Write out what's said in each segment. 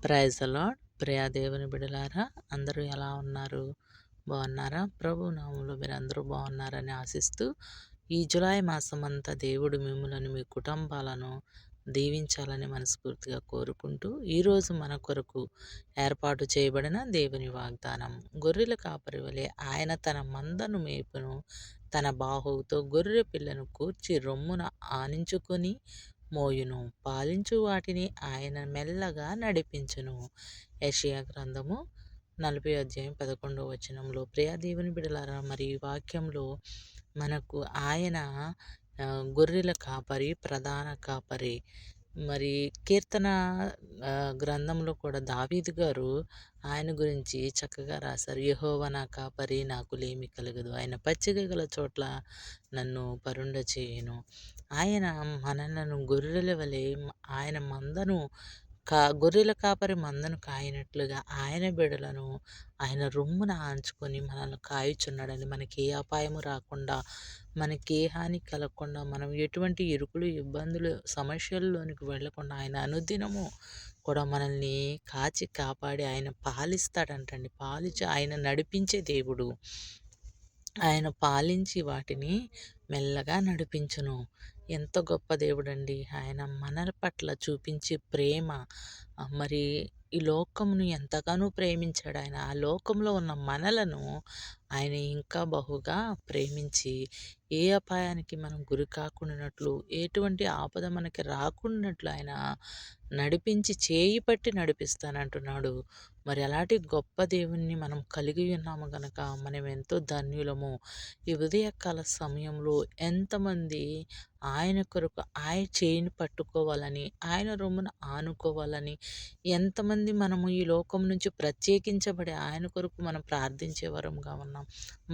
Praise the lord. Priya దేవుని బిడ్డలారా, అందరూ ఎలా ఉన్నారు? బాగున్నారా? ప్రభు నామములో మీరందరూ బాగున్నారని ఆశిస్తూ, ఈ జులై మాసమంతా దేవుడు మిమ్ములను మీ కుటుంబాలను దీవించాలని మనస్ఫూర్తిగా కోరుకుంటూ, ఈరోజు మన కొరకు ఏర్పాటు చేయబడిన దేవుని వాగ్దానం, గొర్రెల కాపరి వలె ఆయన తన మందను మేపును, తన బాహువుతో గొర్రె పిల్లను కూర్చి రొమ్మున ఆనించుకొని మోయును, పాలించు వాటిని ఆయన మెల్లగా నడిపించును. యెషయా గ్రంథము 40 అధ్యాయం 11వ వచనంలో. ప్రియా దేవుని బిడ్డలారా, మరి ఈ వాక్యంలో మనకు ఆయన గొర్రెల కాపరి, ప్రధాన కాపరి. మరి కీర్తన గ్రంథంలో కూడా దావీదు గారు ఆయన గురించి చక్కగా రాశారు. యెహోవా నా కాపరి, నాకు లేమి కలగదు. ఆయన పచ్చిక గల చోట్ల నన్ను పరుండ చేయును. ఆయన మనలను గొర్రెల వలె ఆయన మందను గొర్రెల కాపరి మందను కాయినట్లుగా ఆయన బిడలను ఆయన రొమ్మున ఆంచుకొని మనల్ని కాయుచున్నాడని, మనకి ఏ అపాయము రాకుండా, మనకి ఏ హాని కలగకుండా, మనం ఎటువంటి ఇరుకులు, ఇబ్బందులు, సమస్యల్లోనికి వెళ్ళకుండా ఆయన అనుదినము కూడా మనల్ని కాచి కాపాడి ఆయన పాలిస్తాడంటండి. పాలించి ఆయన నడిపించే దేవుడు. ఆయన పాలించి వాటిని మెల్లగా నడిపించును. ఎంత గొప్ప దేవుడండి! ఆయన మన పట్ల చూపించే ప్రేమ, మరి ఈ లోకమును ఎంతగానో ప్రేమించాడు ఆయన. ఆ లోకంలో ఉన్న మనలను ఆయన ఇంకా బహుగా ప్రేమించి, ఏ అపాయానికి మనం గురి కాకుండానట్లు, ఎటువంటి ఆపద మనకి రాకుండానట్లు ఆయన నడిపించి, చేయి పట్టి నడిపిస్తానంటున్నాడు. మరి అలాంటి గొప్ప దేవుణ్ణి మనం కలిగి ఉన్నాము గనక మనం ఎంతో ధన్యులము. ఈ ఉదయకాల సమయంలో ఎంతమంది ఆయన కొరకు ఆయన చేయిని పట్టుకోవాలని, ఆయన రొమ్మున ఆనుకోవాలని, ఎంతమంది మనము ఈ లోకం నుంచి ప్రత్యేకించబడి ఆయన కొరకు మనం ప్రార్థించే వరంగా ఉన్నాం.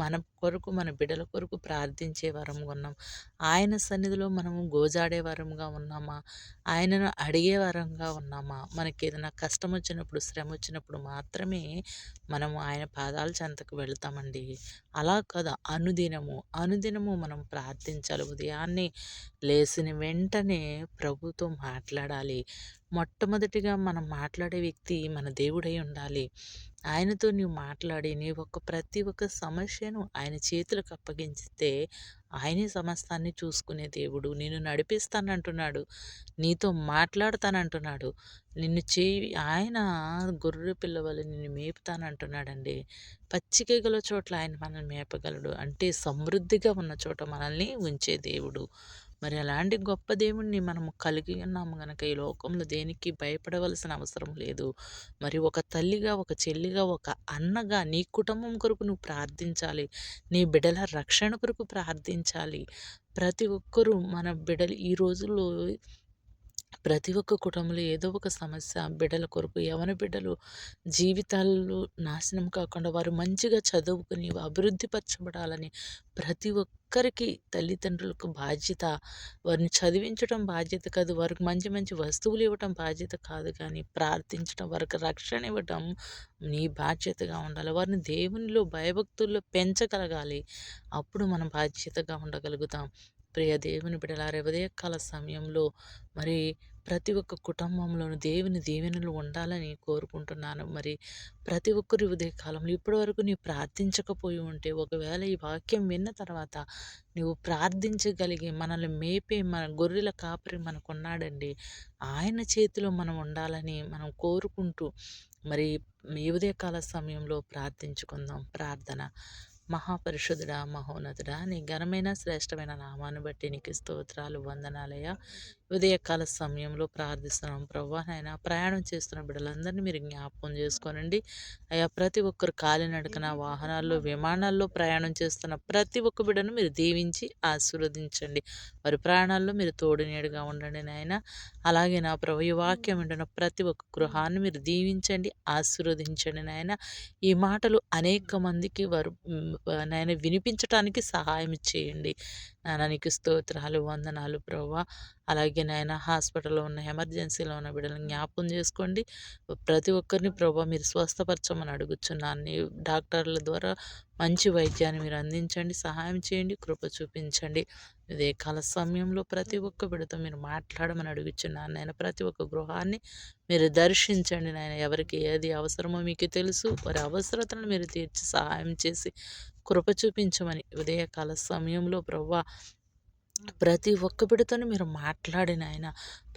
మన కొరకు, మన బిడ్డల కొరకు ప్రార్థించే వరంగా ఉన్నాం. ఆయన సన్నిధిలో మనము గోజాడే వరంగా ఉన్నామా? ఆయనను అడిగే వరంగా ఉన్నామా? మనకి ఏదైనా కష్టం వచ్చినప్పుడు, శ్రమ వచ్చినప్పుడు మాత్రమే మనము ఆయన పాదాల చెంతకు వెళ్తామండి. అలా కాదు, అనుదినము మనం ప్రార్థించాలి. ఉదయాన్నే లేచిన వెంటనే ప్రభుతో మాట్లాడాలి. మొట్టమొదటిగా మనం మాట్లాడే వ్యక్తి మన దేవుడై ఉండాలి. ఆయనతో నీవు మాట్లాడి, ప్రతి ఒక్క సమస్యను ఆయన చేతులకు అప్పగించితే ఆయనే సమస్తాన్ని చూసుకునే దేవుడు. నిన్ను నడిపిస్తానంటున్నాడు, నీతో మాట్లాడతానంటున్నాడు. ఆయన గొర్రె పిల్లవలె నిన్ను మేపుతానంటున్నాడండి. పచ్చిక గల చోట్ల ఆయన మనల్ని మేపగలడు. అంటే సమృద్ధిగా ఉన్న చోట మనల్ని ఉంచే దేవుడు. మరి అలాంటి గొప్ప దేవుణ్ణి మనము కలిగి ఉన్నాము గనక ఈ లోకంలో దేనికి భయపడవలసిన అవసరం లేదు. మరి ఒక తల్లిగా, ఒక చెల్లిగా, ఒక అన్నగా నీ కుటుంబం కొరకు నువ్వు ప్రార్థించాలి. నీ బిడ్డల రక్షణ కొరకు ప్రార్థించాలి. ప్రతి ఒక్కరూ మన బిడ్డలు ఈ రోజుల్లో ప్రతి ఒక్క కుటుంబంలో ఏదో ఒక సమస్య, బిడ్డల కొరకు, యవన బిడ్డలు జీవితాలు నాశనం కాకుండా వారు మంచిగా చదువుకుని అభివృద్ధి పరచబడాలని ప్రతి ఒక్కరికి తల్లిదండ్రులకు బాధ్యత. వారిని చదివించడం బాధ్యత కాదు, వారికి మంచి మంచి వస్తువులు ఇవ్వటం బాధ్యత కాదు, కానీ ప్రార్థించడం, వారికి రక్షణ ఇవ్వటం నీ బాధ్యతగా ఉండాలి. వారిని దేవునిలో భయభక్తుల్లో పెంచగలగాలి. అప్పుడు మనం బాధ్యతగా ఉండగలుగుతాం. ప్రియ దేవుని బిడ్డలారా, ఉదయకాల సమయంలో మరి ప్రతి ఒక్క కుటుంబంలోనూ దేవుని దీవెనలు ఉండాలని కోరుకుంటున్నాను. మరి ప్రతి ఒక్కరి ఉదయకాలంలో ఇప్పటివరకు నీవు ప్రార్థించకపోయి ఉంటే, ఒకవేళ ఈ వాక్యం విన్న తర్వాత నువ్వు ప్రార్థించగలిగి, మనల్ని మేపే మన గొర్రెల కాపరి మనకున్నాడండి. ఆయన చేతిలో మనం ఉండాలని మనం కోరుకుంటూ, మరి ఈ ఉదయకాల సమయంలో ప్రార్థించుకుందాం. ప్రార్థన. మహాపరిశుద్ధుడా, మహోన్నతుడా, నీ ఘనమైన శ్రేష్టమైన నామాన్ని బట్టి నీకు స్తోత్రాలు, వందనాలయ్యా. ఉదయకాల సమయంలో ప్రార్థిస్తున్నాం ప్రభువా. నాయన, ప్రయాణం చేస్తున్న బిడ్డలందరినీ మీరు జ్ఞాపకం చేసుకోనండి అయ్యా. ప్రతి ఒక్కరు కాలినడకన, వాహనాల్లో, విమానాల్లో ప్రయాణం చేస్తున్న ప్రతి ఒక్క బిడ్డను మీరు దీవించి ఆశీర్వదించండి. వారి ప్రాణాల్లో మీరు తోడు నీడగా ఉండండి నాయన. అలాగే నా ప్రభు, ఈ వాక్యం వింటున్న ప్రతి ఒక్క గృహాన్ని మీరు దీవించండి, ఆశీర్వదించండి నాయన. ఈ మాటలు అనేక మందికి వారు నాయన వినిపించటానికి సహాయం చేయండి. నాయన నీకు స్తోత్రాలు, వందనాలు ప్రభువా. అలాగే నాయన హాస్పిటల్‌లో ఉన్న, ఎమర్జెన్సీలో ఉన్న బిడ్డలను జ్ఞాపకం చేసుకోండి. ప్రతి ఒక్కరిని ప్రభువా మీరు స్వస్థపరచమని అడుగుచున్నాను. నీ డాక్టర్ల ద్వారా మంచి వైద్యాన్ని మీరు అందించండి, సహాయం చేయండి, కృప చూపించండి. ఉదయకాల సమయంలో ప్రతి ఒక్క బిడ్డతో మీరు మాట్లాడమని అడుగుచున్నాను నాయన. ప్రతి ఒక్క గృహాన్ని మీరు దర్శించండి నాయన. ఎవరికి ఏది అవసరమో మీకు తెలుసు. వారి అవసరతలను మీరు తీర్చి సహాయం చేసి కృప చూపించమని ఉదయకాల సమయంలో ప్రభువా ప్రతి ఒక్క బిడ్డతోని మీరు మాట్లాడి నాయన.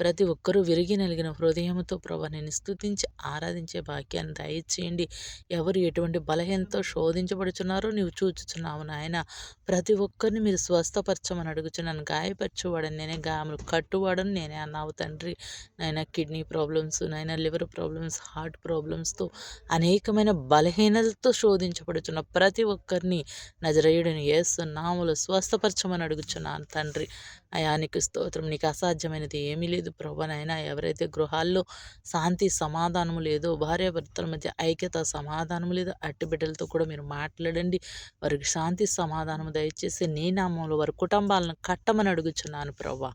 ప్రతి ఒక్కరూ విరిగి నలిగిన హృదయంతో ప్రభా నిన్ను స్తుతించి ఆరాధించే భాగ్యాన్ని దయచేయండి. ఎవరు ఎటువంటి బలహీనతతో శోధించబడుచున్నారో నీవు చూచుచున్నావు నాయన. ప్రతి ఒక్కరిని మీరు స్వస్థపరచమని అడుగుచున్నాను. గాయపరచువాడని నేనే, గాయములు కట్టువాడని నేనే అన్నావు తండ్రి. నాయన కిడ్నీ ప్రాబ్లమ్స్, నాయన లివర్ ప్రాబ్లమ్స్, హార్ట్ ప్రాబ్లమ్స్‌తో అనేకమైన బలహీనతలతో శోధించబడుచున్న ప్రతి ఒక్కరిని నజరేయుడైన యేసు నామములో స్వస్థపరచమని అడుగుచున్నాను తండ్రి. అయా నీకు స్తోత్రం. నీకు అసాధ్యమైనది ఏమీ లేదు ప్రభువా నాయన. ఎవరైతే గృహాల్లో శాంతి సమాధానము లేదో, భార్యాభర్తల మధ్య ఐక్యత సమాధానము లేదో అట్టి బిడ్డలతో కూడా మీరు మాట్లాడండి. వారికి శాంతి సమాధానము దయచేసి నీ నామంలో వారి కుటుంబాలను కట్టమని అడుగుచున్నాను ప్రభువా.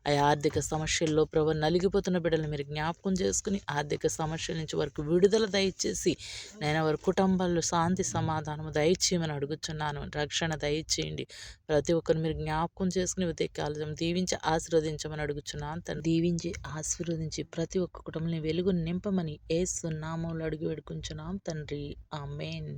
అయా ఆర్థిక సమస్యల్లో ప్రభువా నలిగిపోతున్న బిడ్డలను మీరు జ్ఞాపకం చేసుకుని ఆర్థిక సమస్యల నుంచి వారికి విడుదల దయచేసి నేను వారి కుటుంబాల్లో శాంతి సమాధానము దయచేయమని అడుగుచున్నాను. రక్షణ దయచేయండి. ప్రతి ఒక్కరు మీరు జ్ఞాపకం చేసుకుని ఉదయకాలం దీవించి ఆశీర్వదించమని అడుగుచున్నాను తండ్రి. దీవించి ఆశీర్వదించి ప్రతి ఒక్క కుటుంబంలో వెలుగు నింపమని యేసు నామములో అడిగి వేడుకుంటున్నాం తండ్రి. ఆమేన్.